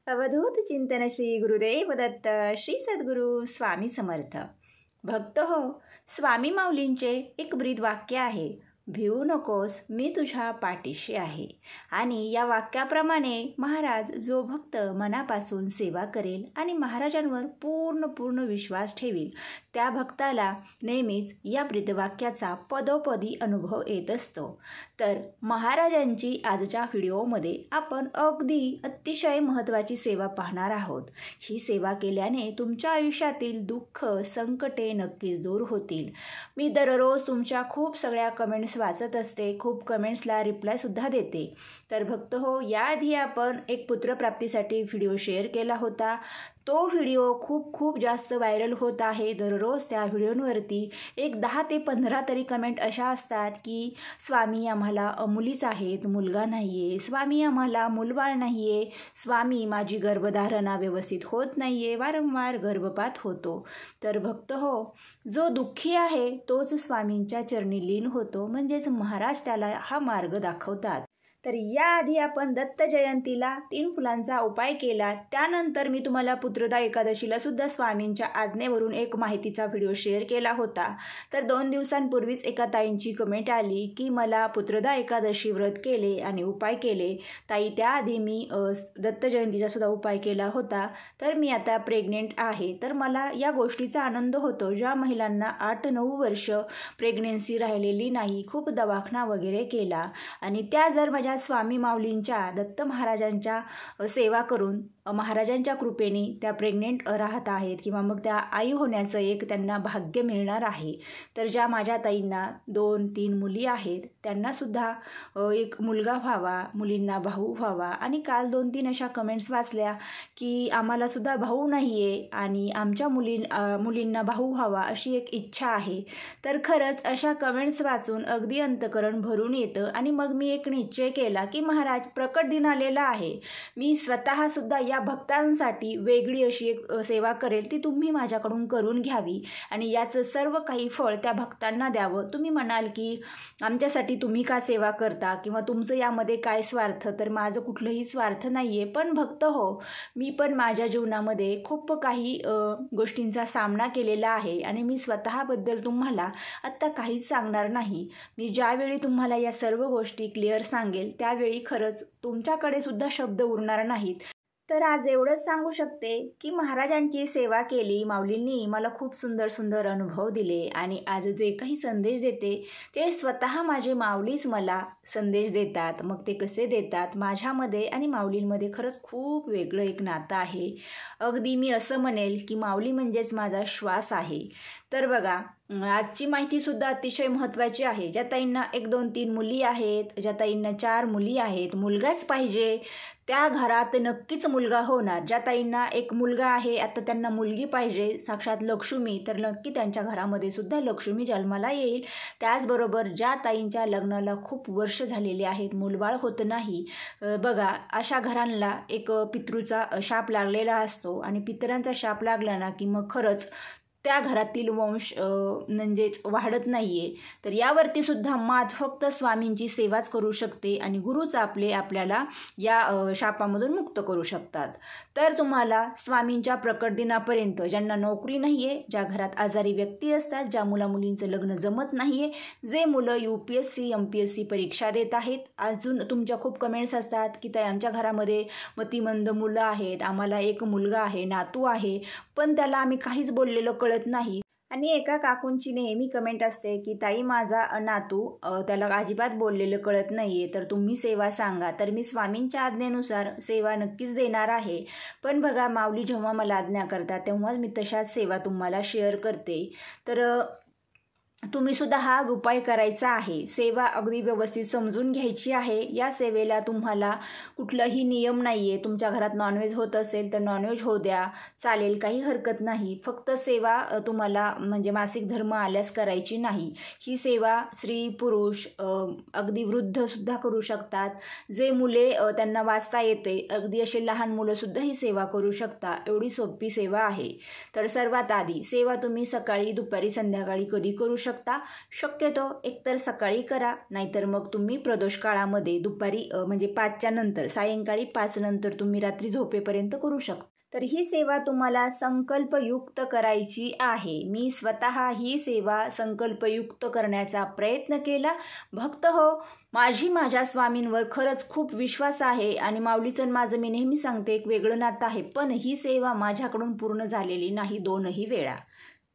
अवधूत चिंतन श्री गुरुदेव दत्त श्री सद्गुरु स्वामी समर्थ. भक्त हो, स्वामी माऊलींचे एक ब्रीद वाक्य आहे, भिवू नकोस मी तुझ्या पाठीशी आहे. आणि या वाक्याप्रमाणे महाराज जो भक्त मनापासून सेवा करेल आणि महाराजांवर पूर्ण विश्वास ठेवील त्या भक्ताला नेहमीच या ब्रीदवाक्याचा पदोपदी अनुभव येत असतो. तर महाराजांची आजच्या व्हिडिओमध्ये आपण अतिशय महत्त्वाची सेवा पाहणार आहोत. ही सेवा केल्याने तुमच्या आयुष्यातील दुःख संकटे नक्कीच दूर होतील. मी दररोज तुमच्या खूप सगळ्या कमेंट्स वाचत असते, खूप कमेंट्सला रिप्लायसुद्धा देते. तर भक्त हो, याआधी आपण एक पुत्रप्राप्तीसाठी व्हिडिओ शेअर केला होता. तो व्हिडिओ खूप जास्त व्हायरल होत आहे. दररोज त्या व्हिडिओवरती एक 10 ते 15 तरी कमेंट अशा असतात की स्वामी आम्हाला मुलीच आहेत, मुलगा नाही आहे. स्वामी आम्हाला मूलबाळ नाही आहे. स्वामी माझी गर्भधारणा व्यवस्थित होत नाही आहे, वारंवार गर्भपात होतो. तर भक्त हो, जो दुःखी आहे तोच स्वामींच्या चरणी लीन होतो, म्हणजेच महाराज त्याला हा मार्ग दाखवतात. तर याआधी आपण दत्त जयंतीला 3 फुलांचा उपाय केला. त्यानंतर मी तुम्हाला पुत्रदा एकादशीला सुद्धा स्वामींच्या आज्ञेवरून एक माहितीचा व्हिडिओ शेअर केला होता. तर 2 दिवसांपूर्वीच एका ताईंची कमेंट आली की मला पुत्रदा एकादशी व्रत केले आणि उपाय केले. ताई, त्याआधी मी दत्त जयंतीचा सुद्धा उपाय केला होता. तर मी आता प्रेग्नेंट आहे. तर मला या गोष्टीचा आनंद होतो, ज्या महिलांना 8-9 वर्ष प्रेग्नेन्सी राहिलेली नाही, खूप दवाखाना वगैरे केला आणि त्या जर माझ्या स्वामी माऊलींच्या दत्त महाराजांच्या सेवा करून महाराजांच्या कृपेने त्या प्रेग्नेंट राहत आहेत किंवा मग त्या आई होण्याचं एक त्यांना भाग्य मिळणार आहे. तर ज्या माझ्या ताईंना 2-3 मुली आहेत त्यांनासुद्धा एक मुलगा व्हावा, मुलींना भाऊ व्हावा. आणि काल 2-3 अशा कमेंट्स वाचल्या की आम्हालासुद्धा भाऊ नाही आहे आणि आमच्या मुलींना भाऊ व्हावा अशी एक इच्छा आहे. तर खरंच अशा कमेंट्स वाचून अगदी अंतकरण भरून येतं आणि मग मी एक निश्चय केला की महाराज, प्रकट दिन आलेला आहे, मी स्वतःसुद्धा या भक्तांसाठी वेगळी अशी एक सेवा करेल, ती तुम्ही माझ्याकडून करून घ्यावी आणि याचं सर्व काही फळ त्या भक्तांना द्यावं. तुम्ही म्हणाल की आमच्यासाठी तुम्ही का सेवा करता किंवा तुमचं यामध्ये काय स्वार्थ? तर माझं कुठलंही स्वार्थ नाही आहे. पण भक्त हो, मी पण माझ्या जीवनामध्ये खूप काही गोष्टींचा सामना केलेला आहे आणि मी स्वतःबद्दल तुम्हाला आत्ता काहीच सांगणार नाही. मी ज्यावेळी तुम्हाला या सर्व गोष्टी क्लिअर सांगेल त्यावेळी खरंच तुमच्याकडे सुद्धा शब्द उरणार नाहीत. तर आज एवढंच सांगू शकते की महाराजांची सेवा केली, माऊलींनी मला खूप सुंदर अनुभव दिले आणि आज जे काही संदेश देते ते स्वतः माझे माऊलीच मला संदेश देतात. मग ते कसे देतात? माझ्यामध्ये आणि माऊलींमध्ये खरंच खूप वेगळं एक नातं आहे. अगदी मी असं म्हणेल की माऊली म्हणजेच माझा श्वास आहे. तर बघा, आजची माहितीसुद्धा अतिशय महत्त्वाची आहे. ज्या ताईंना 1-2-3 मुली आहेत, ज्या ताईंना 4 मुली आहेत, मुलगाच पाहिजे, त्या घरात नक्कीच मुलगा होणार. ज्या ताईंना एक मुलगा आहे, आता त्यांना मुलगी पाहिजे, साक्षात लक्ष्मी, तर नक्की त्यांच्या घरामध्ये सुद्धा लक्ष्मी जन्माला येईल. त्याचबरोबर ज्या ताईंच्या लग्नाला खूप वर्ष झालेले आहेत, मूलबाळ होत नाही, बघा अशा घरांना एक पितृचा शाप लागलेला असतो आणि पितरांचा शाप लागला ना की मग खरंच त्या घरातील वंश म्हणजेच वाढत नाही आहे. तर यावरती सुद्धा मात फक्त स्वामींची सेवाच करू शकते आणि गुरुच आपल्याला या शापामधून मुक्त करू शकतात. तर तुम्हाला स्वामींच्या प्रकट दिनापर्यंत ज्यांना नोकरी नाही आहे, ज्या घरात आजारी व्यक्ती असतात, ज्या मुलामुलींचं लग्न जमत नाही आहे, जे मुलं UPSC MPSC परीक्षा देत आहेत, अजून तुमच्या खूप कमेंट्स असतात की ताई आमच्या घरामध्ये मतिमंद मुलं आहेत, आम्हाला एक मुलगा आहे, नातू आहे, पण त्याला आम्ही काहीच बोललेलं कळत नाही. आणि एका काकूंची नेहमी कमेंट असते की ताई माझा नातू त्याला अजिबात बोललेलं कळत नाही आहे, तर तुम्ही सेवा सांगा. तर मी स्वामींच्या आज्ञेनुसार सेवा नक्कीच देणार आहे. पण बघा, माऊली जेव्हा मला आज्ञा करतात तेव्हाच मी तशाच सेवा तुम्हाला शेअर करते. तर तुम्हीसुद्धा हा उपाय करायचा आहे. सेवा अगदी व्यवस्थित समजून घ्यायची आहे. या सेवेला तुम्हाला कुठलाही नियम नाही आहे. तुमच्या घरात नॉनव्हेज होत असेल तर नॉनव्हेज होऊ द्या, चालेल, काही हरकत नाही. फक्त सेवा तुम्हाला म्हणजे मासिक धर्म आल्यास करायची नाही. ही सेवा स्त्री पुरुष अगदी वृद्धसुद्धा करू शकतात. जे मुले त्यांना वाचता येते, अगदी असे लहान मुलंसुद्धा ही सेवा करू शकता. एवढी सोपी सेवा आहे. तर सर्वात आधी सेवा तुम्ही सकाळी, दुपारी, संध्याकाळी कधी करू शकता. शकता. शक्यतो एकतर सकाळी करा, नाहीतर मग तुम्ही प्रदोष काळामध्ये दुपारी म्हणजे 5च्या नंतर, सायंकाळी 5 नंतर तुम्ही रात्री झोपेपर्यंत करू शकता. तर ही सेवा तुम्हाला संकल्पयुक्त करायची आहे. मी स्वतः ही सेवा संकल्पयुक्त करण्याचा प्रयत्न केला. भक्त हो, माझ्या स्वामींवर खरंच खूप विश्वास आहे आणि माऊलीचं माझं मी नेहमी सांगते एक वेगळं नातं आहे. पण ही सेवा माझ्याकडून पूर्ण झालेली नाही 2ही वेळा.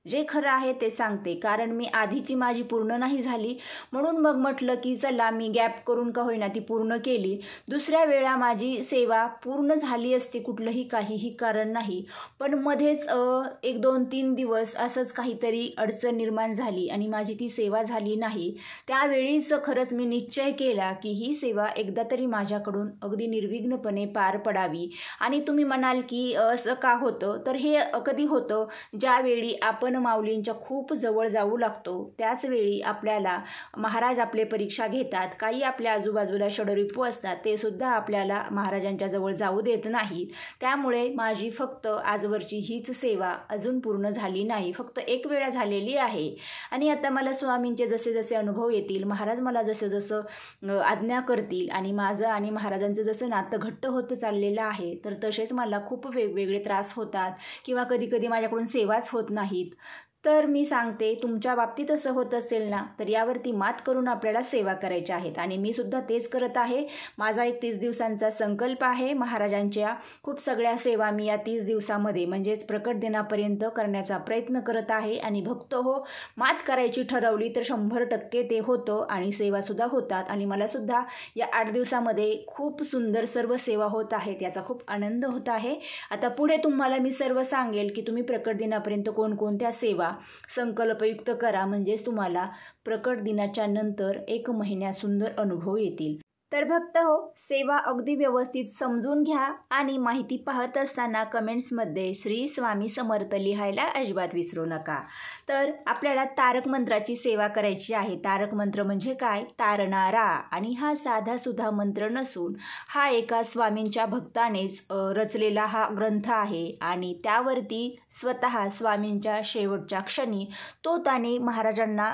जे खरं आहे ते सांगते, कारण मी आधीची माझी पूर्ण नाही झाली म्हणून मग म्हटलं की चला मी गॅप करून का होईना ती पूर्ण केली. दुसऱ्या वेळा माझी सेवा पूर्ण झाली असती, कुठलंही काहीही कारण नाही, पण मध्येच 1, 2, 3 दिवस असंच काहीतरी अडचण निर्माण झाली आणि माझी ती सेवा झाली नाही. त्यावेळीच खरंच मी निश्चय केला की ही सेवा एकदा तरी माझ्याकडून अगदी निर्विघ्नपणे पार पडावी. आणि तुम्ही म्हणाल की असं का होतं, तर हे कधी होतं ज्यावेळी आपण माऊलींच्या खूप जवळ जाऊ लागतो. त्याच वेळी आपल्याला महाराज आपले परीक्षा घेतात. काही आपल्या आजूबाजूला षडरिपू असतात, ते सुद्धा आपल्याला महाराजांच्या जवळ जाऊ देत नाहीत. त्यामुळे माझी फक्त आजवरची हीच सेवा अजून पूर्ण झाली नाही, फक्त 1 वेळा झालेली आहे. आणि आता मला स्वामींचे जसे जसे अनुभव येतील, महाराज मला जसं जसं आज्ञा करतील आणि माझं आणि महाराजांचं जसं नातं घट्ट होतं चाललेलं आहे, तर तसेच मला खूप वेगवेगळे त्रास होतात किंवा कधी कधी माझ्याकडून सेवाच होत नाहीत. तर मी सांगते, तुमच्या बाबतीत असं होत असेल ना, तर यावरती मात करून आपल्याला सेवा करायच्या आहेत. आणि मी सुद्धा तेच करत आहे. माझा एक 30 दिवसांचा संकल्प आहे. महाराजांच्या खूप सगळ्या सेवा मी या 30 दिवसामध्ये म्हणजेच प्रकट दिनापर्यंत करण्याचा प्रयत्न करत आहे. आणि भक्त हो, मात करायची ठरवली तर 100% ते होतं आणि सेवासुद्धा होतात. आणि मलासुद्धा या 8 दिवसामध्ये खूप सुंदर सर्व सेवा होत आहेत, याचा खूप आनंद होत आहे. आता पुढे तुम्हाला मी सर्व सांगेल की तुम्ही प्रकट दिनापर्यंत कोणकोणत्या सेवा संकल्पयुक्त करा, म्हणजेच तुम्हाला प्रकट दिनाच्या नंतर 1 महिन्यात सुंदर अनुभव येतील. तर भक्त हो, सेवा अगदी व्यवस्थित समजून घ्या आणि माहिती पाहत असताना कमेंट्समध्ये श्री स्वामी समर्थ लिहायला अजिबात विसरू नका. तर आपल्याला तारक मंत्राची सेवा करायची आहे. तारक मंत्र म्हणजे काय? तारणारा. आणि हा साधा सुद्धा मंत्र नसून हा एका स्वामींच्या भक्तानेच रचलेला हा ग्रंथ आहे. आणि त्यावरती स्वतः स्वामींच्या शेवटच्या क्षणी तो त्याने महाराजांना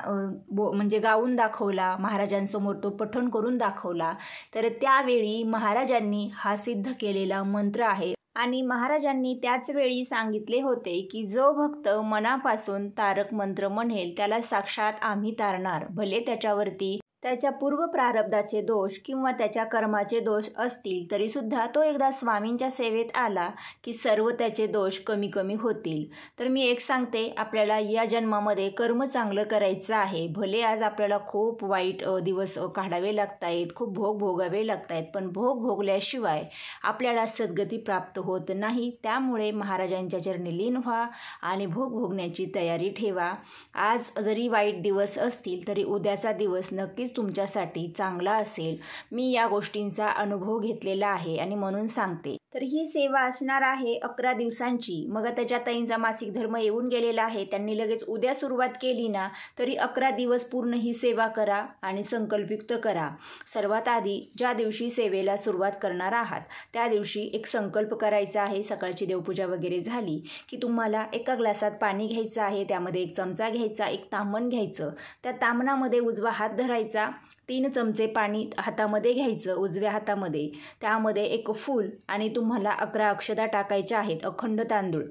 म्हणजे गाऊन दाखवला, महाराजांसमोर तो पठण करून दाखवला. तर त्यावेळी महाराजांनी हा सिद्ध केलेला मंत्र आहे. आणि महाराजांनी त्याच वेळी सांगितले होते की जो भक्त मनापासून तारक मंत्र म्हणेल त्याला साक्षात आम्ही तारणार. भले त्याच्यावरती त्याच्या पूर्व प्रारब्धाचे दोष किंवा त्याच्या कर्माचे दोष असतील तरीसुद्धा तो एकदा स्वामींच्या सेवेत आला की सर्व त्याचे दोष कमी कमी होतील. तर मी एक सांगते, आपल्याला या जन्मामध्ये कर्म चांगलं करायचं आहे. भले आज आपल्याला खूप वाईट दिवस काढावे लागत आहेत, खूप भोग भोगावे लागत आहेत, पण भोग भोगल्याशिवाय आपल्याला सद्गती प्राप्त होत नाही. त्यामुळे महाराजांच्या चरणी लीन व्हा आणि भोग भोगण्याची तयारी ठेवा. आज जरी वाईट दिवस असतील तरी उद्याचा दिवस नक्कीच तुमच्यासाठी चांगला असेल. मी या गोष्टींचा अनुभव घेतलेला आहे आणि म्हणून सांगते. तर ही सेवा असणार आहे 11 दिवसांची. मग त्याच्या ताईंचा मासिक धर्म येऊन गेलेला आहे, त्यांनी लगेच उद्या सुरुवात केली ना तरी 11 दिवस पूर्ण ही सेवा करा आणि संकल्पयुक्त करा. सर्वात आधी ज्या दिवशी सेवेला सुरुवात करणार आहात त्या दिवशी एक संकल्प करायचा आहे. सकाळची देवपूजा वगैरे झाली की तुम्हाला एका ग्लासात पाणी घ्यायचं आहे, त्यामध्ये 1 चमचा घ्यायचा, एक ताम्हण घ्यायचं, त्या ताम्हणामध्ये उजवा हात धरायचा, 3 चमचे पाणी हातामध्ये घ्यायचं उजव्या हातामध्ये, त्यामध्ये 1 फूल आणि तुम्हाला 11 अक्षता टाकायच्या आहेत, अखंड तांदूळ.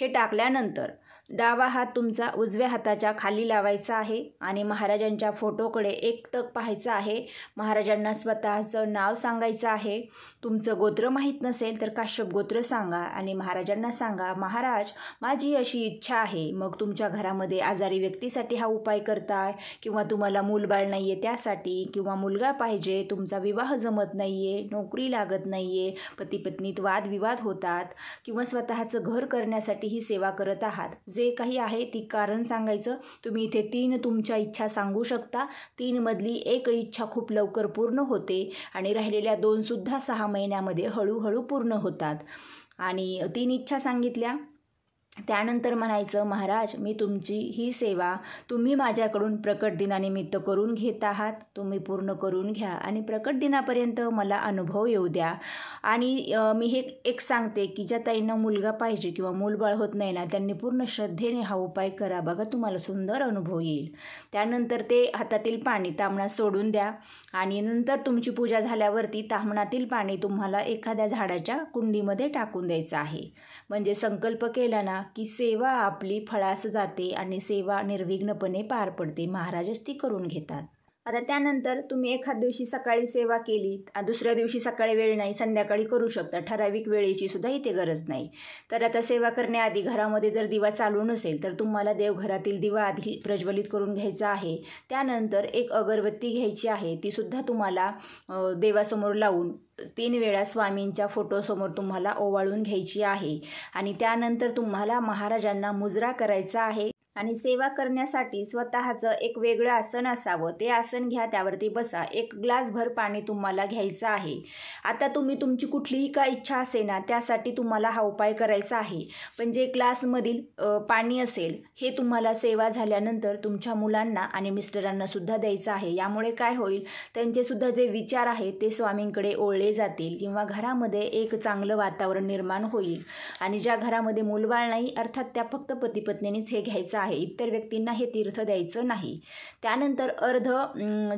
हे टाकल्यानंतर डावा हात तुमचा उजव्या हाताच्या खाली लावायचा आहे आणि महाराजांच्या फोटोकडे एकटक पाहायचं आहे. महाराजांना स्वतःचं नाव सांगायचं आहे. तुमचं गोत्र माहीत नसेल तर काश्यप गोत्र सांगा आणि महाराजांना सांगा, महाराज माझी अशी इच्छा आहे. मग तुमच्या घरामध्ये आजारी व्यक्तीसाठी हा उपाय करताय किंवा तुम्हाला मूलबाळ नाही आहे त्यासाठी, किंवा मुलगा पाहिजे, तुमचा विवाह जमत नाही आहे, नोकरी लागत नाही आहे, पती पत्नीत वादविवाद होतात, किंवा स्वतःचं घर करण्यासाठी ही सेवा करत आहात, जे काही आहे ती कारण सांगायचं. तुम्ही इथे 3 तुमच्या इच्छा सांगू शकता. 3 मधली 1 इच्छा खूप लवकर पूर्ण होते आणि राहिलेल्या 2 सुद्धा 6 महिन्यामध्ये हळूहळू पूर्ण होतात. आणि 3 इच्छा सांगितल्या त्यानंतर म्हणायचं, महाराज मी तुमची ही सेवा तुम्ही माझ्याकडून प्रकट दिनानिमित्त करून घेत आहात, तुम्ही पूर्ण करून घ्या आणि प्रकट दिनापर्यंत मला अनुभव येऊ द्या. आणि मी हे एक सांगते की ज्या ताईंना मुलगा पाहिजे किंवा मूलबाळ होत नाही ना, त्यांनी पूर्ण श्रद्धेने हा उपाय करा, बघा तुम्हाला सुंदर अनुभव येईल. त्यानंतर ते हातातील पाणी तांबणात सोडून द्या आणि नंतर तुमची पूजा झाल्यावरती तांबणातील पाणी तुम्हाला एखाद्या झाडाच्या कुंडीमध्ये टाकून द्यायचं आहे. म्हणजे संकल्प केला ना की सेवा आपली फळास जाते आणि सेवा निर्विघ्नपणे पार पडते. महाराजच ती करून घेतात. आता त्यानंतर तुम्ही एखाद दिवशी सकाळी सेवा केली, दुसऱ्या दिवशी सकाळी वेळ नाही, संध्याकाळी करू शकता. ठराविक वेळेची सुद्धा इथे गरज नाही. तर आता सेवा करण्याआधी घरामध्ये जर दिवा चालू नसेल तर तुम्हाला देवघरातील दिवा आधी प्रज्वलित करून घ्यायचा आहे. त्यानंतर एक अगरबत्ती घ्यायची आहे, ती सुद्धा तुम्हाला देवासमोर लावून 3 वेळा स्वामींच्या फोटोसमोर तुम्हाला ओवाळून घ्यायची आहे. आणि त्यानंतर तुम्हाला महाराजांना मुजरा करायचा आहे. आणि सेवा करण्यासाठी स्वतःचं एक वेगळं आसन असावं, ते आसन घ्या, त्यावरती बसा. 1 ग्लासभर पाणी तुम्हाला घ्यायचं आहे. आता तुम्ही तुमची कुठलीही काय इच्छा असेल ना त्यासाठी तुम्हाला हा उपाय करायचा आहे. पण जे ग्लासमधील पाणी असेल हे तुम्हाला सेवा झाल्यानंतर तुमच्या मुलांना आणि मिस्टरांना सुद्धा द्यायचं आहे. यामुळे काय होईल, त्यांचे सुद्धा जे विचार आहेत ते स्वामींकडे ओळले जातील किंवा घरामध्ये एक चांगलं वातावरण निर्माण होईल. आणि ज्या घरामध्ये मूलबाळ नाही अर्थात त्या फक्त पती पत्नीनेच हे घ्यायचं आहे, इतर व्यक्तींना हे तीर्थ द्यायचं नाही. त्यानंतर अर्ध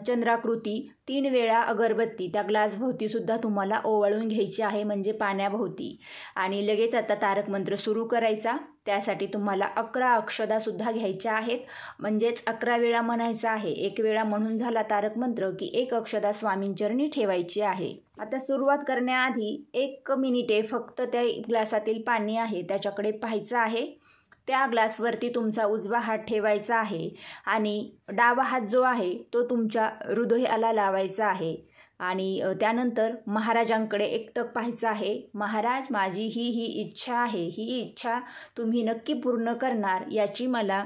चंद्राकृती 3 वेळा अगरबत्ती त्या ग्लासभोवती सुद्धा तुम्हाला ओवाळून घ्यायची आहे, म्हणजे पाण्याभोवती. आणि लगेच आता तारक मंत्र सुरू करायचा. त्यासाठी तुम्हाला 11 अक्षदा सुद्धा घ्यायच्या आहेत, म्हणजेच 11 वेळा म्हणायचं आहे. 1 वेळा म्हणून झाला तारक मंत्र की 1 अक्षदा स्वामींचरणी ठेवायची आहे. आता सुरुवात करण्याआधी 1 मिनिटे फक्त त्या ग्लासातील पाणी आहे त्याच्याकडे पाहायचं आहे. त्या ग्लासवरती तुमचा उजवा हात ठेवायचा आहे आणि डावा हात जो आहे तो तुमच्या हृदयाला लावायचा आहे. आणि त्यानंतर महाराजांकडे एकटक पाहायचं आहे. महाराज माझी ही इच्छा आहे, ही इच्छा तुम्ही नक्की पूर्ण करणार याची मला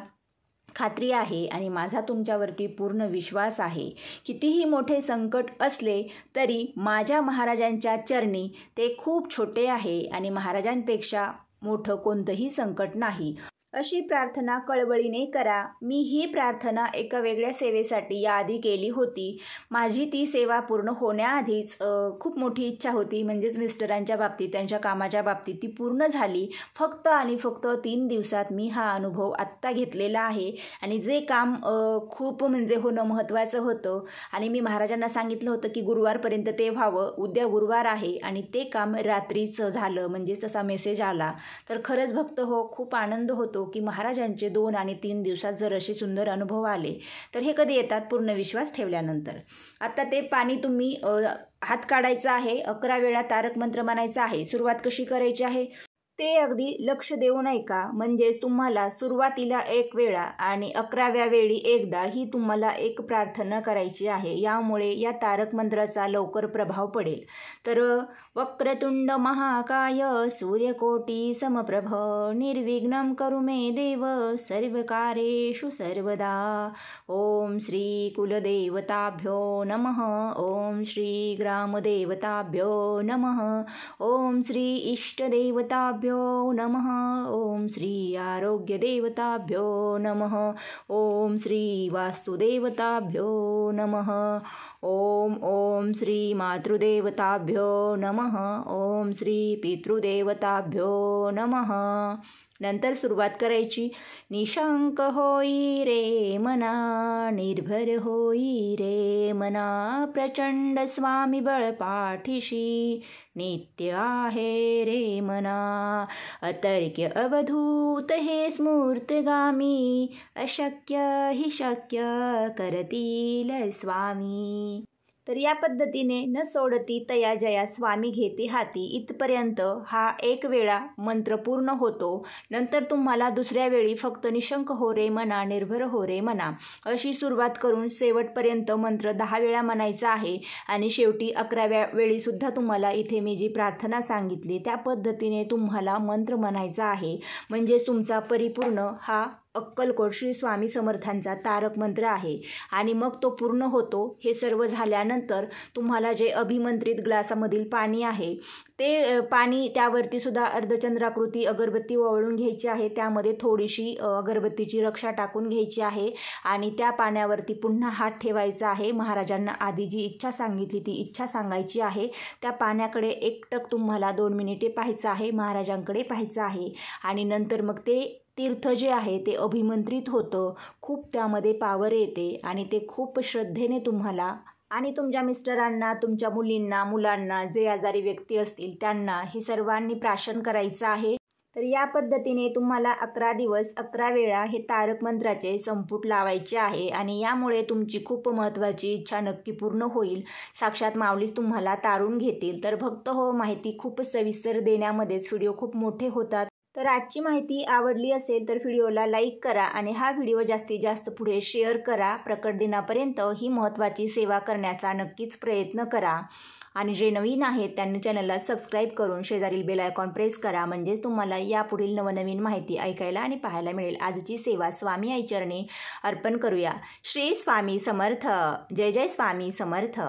खात्री आहे आणि माझा तुमच्यावरती पूर्ण विश्वास आहे. कितीही मोठे संकट असले तरी माझ्या महाराजांच्या चरणी ते खूप छोटे आहे आणि महाराजांपेक्षा मोठं कोणतंही संकट नाही. अशी प्रार्थना कळवळीने करा. मी ही प्रार्थना एका वेगळ्या सेवेसाठी याआधी केली होती. माझी ती सेवा पूर्ण होण्याआधीच खूप मोठी इच्छा होती, म्हणजेच मिस्टरांच्या बाबतीत, त्यांच्या कामाच्या बाबतीत ती पूर्ण झाली. फक्त आणि फक्त 3 दिवसात मी हा अनुभव आत्ता घेतलेला आहे. आणि जे काम खूप म्हणजे होणं महत्त्वाचं होतं आणि मी महाराजांना सांगितलं होतं की गुरुवारपर्यंत ते व्हावं, उद्या गुरुवार आहे आणि ते काम रात्रीच झालं, म्हणजेच तसा मेसेज आला. तर खरंच भक्त हो, खूप आनंद होतो की महाराजांचे 2 आणि 3 दिवसात जर असे सुंदर अनुभव आले तर हे कधी येतात, पूर्ण विश्वास ठेवल्यानंतर. आता ते पाणी तुम्ही हात काढायचा आहे, 11 वेळा तारक मंत्र म्हणायचा आहे. सुरुवात कशी करायची आहे ते अगदी लक्ष देऊन ऐका. म्हणजेच तुम्हाला सुरुवातीला 1 वेळा आणि 11व्या वेळी एकदा ही तुम्हाला एक प्रार्थना करायची आहे. यामुळे या तारक मंत्राचा लवकर प्रभाव पडेल. तर वक्रतुंड महाकाय सूर्यकोटी समप्रभ निर्विघ्नं कुरु मे देव सर्वकार्येषु सर्वदा. ओम श्री कुलदेवताभ्यो नमः. ओम श्री ग्रामदेवताभ्यो नमः. ओम श्री इष्टदेवताभ्यो नमः. ओम श्री आरोग्यदेवताभ्यो नमः. ओम श्री वास्तुदेवताभ्यो नमः. ओम श्री मातृदेवताभ्यो नमः. ओम श्री पितृदेवताभ्यो नमः. नंतर सुरुवात करायची. निशंक होई रे मना, निर्भर होई रे मना, प्रचंड स्वामी बळ पाठीशी नित्य आहे रे मना. अतर्क्य अवधूत हे स्मूर्तगामी, अशक्य हि शक्य करतील स्वामी. तर या पद्धतीने न सोडती तया जया स्वामी घेते हाती इथपर्यंत हा 1 वेळा मंत्र पूर्ण होतो. नंतर तुम्हाला दुसऱ्या वेळी फक्त निशंक हो रे मना, निर्भर हो रे मना अशी सुरुवात करून शेवटपर्यंत मंत्र 10 वेळा म्हणायचा आहे. आणि शेवटी 11व्या वेळी सुद्धा तुम्हाला इथे मी जी प्रार्थना सांगितली त्या पद्धतीने तुम्हाला मंत्र म्हणायचा आहे. म्हणजे तुमचा परिपूर्ण हा अक्कलकोट श्री स्वामी समर्थांचा तारक मंत्र आहे आणि मग तो पूर्ण होतो. हे सर्व झाल्यानंतर तुम्हाला जे अभिमंत्रित ग्लासामधील पाणी आहे ते पाणी त्यावरती सुद्धा अर्धचंद्राकृती अगरबत्ती ओवाळून घ्यायची आहे. त्यामध्ये थोडीशी अगरबत्तीची रक्षा टाकून घ्यायची आहे आणि त्या पाण्यावरती पुन्हा हात ठेवायचा आहे. महाराजांना आधी जी इच्छा सांगितली ती इच्छा सांगायची आहे. त्या पाण्याकडे एकटक तुम्हाला 2 मिनिटे पाहायचं आहे, महाराजांकडे पाहायचं आहे आणि नंतर मग ते तीर्थ जे आहे ते अभिमंत्रित होतं. खूप त्यामध्ये पावर येते आणि ते खूप श्रद्धेने तुम्हाला आणि तुमच्या मिस्टरांना, तुमच्या मुलींना, मुलांना, जे आजारी व्यक्ती असतील त्यांना हे सर्वांनी प्राशन करायचं आहे. तर या पद्धतीने तुम्हाला 11 दिवस 11 वेळा हे तारक मंत्राचे संपुट लावायचे आहे आणि यामुळे तुमची खूप महत्त्वाची इच्छा नक्की पूर्ण होईल. साक्षात माऊलीच तुम्हाला तारून घेतील. तर भक्त हो, माहिती खूप सविस्तर देण्यामध्येच व्हिडिओ खूप मोठे होतात. तर आजची माहिती आवडली असेल तर व्हिडिओला लाईक करा आणि हा व्हिडिओ जास्तीत जास्त पुढे शेअर करा. प्रकट दिनापर्यंत ही महत्त्वाची सेवा करण्याचा नक्कीच प्रयत्न करा आणि जे नवीन आहेत त्यांनी चॅनलला सबस्क्राईब करून शेजारील बेल आयकॉन प्रेस करा. म्हणजेच तुम्हाला यापुढील नवनवीन माहिती ऐकायला आणि पाहायला मिळेल. आजची सेवा स्वामी आई चरणी अर्पण करूया. श्री स्वामी समर्थ. जय जय स्वामी समर्थ.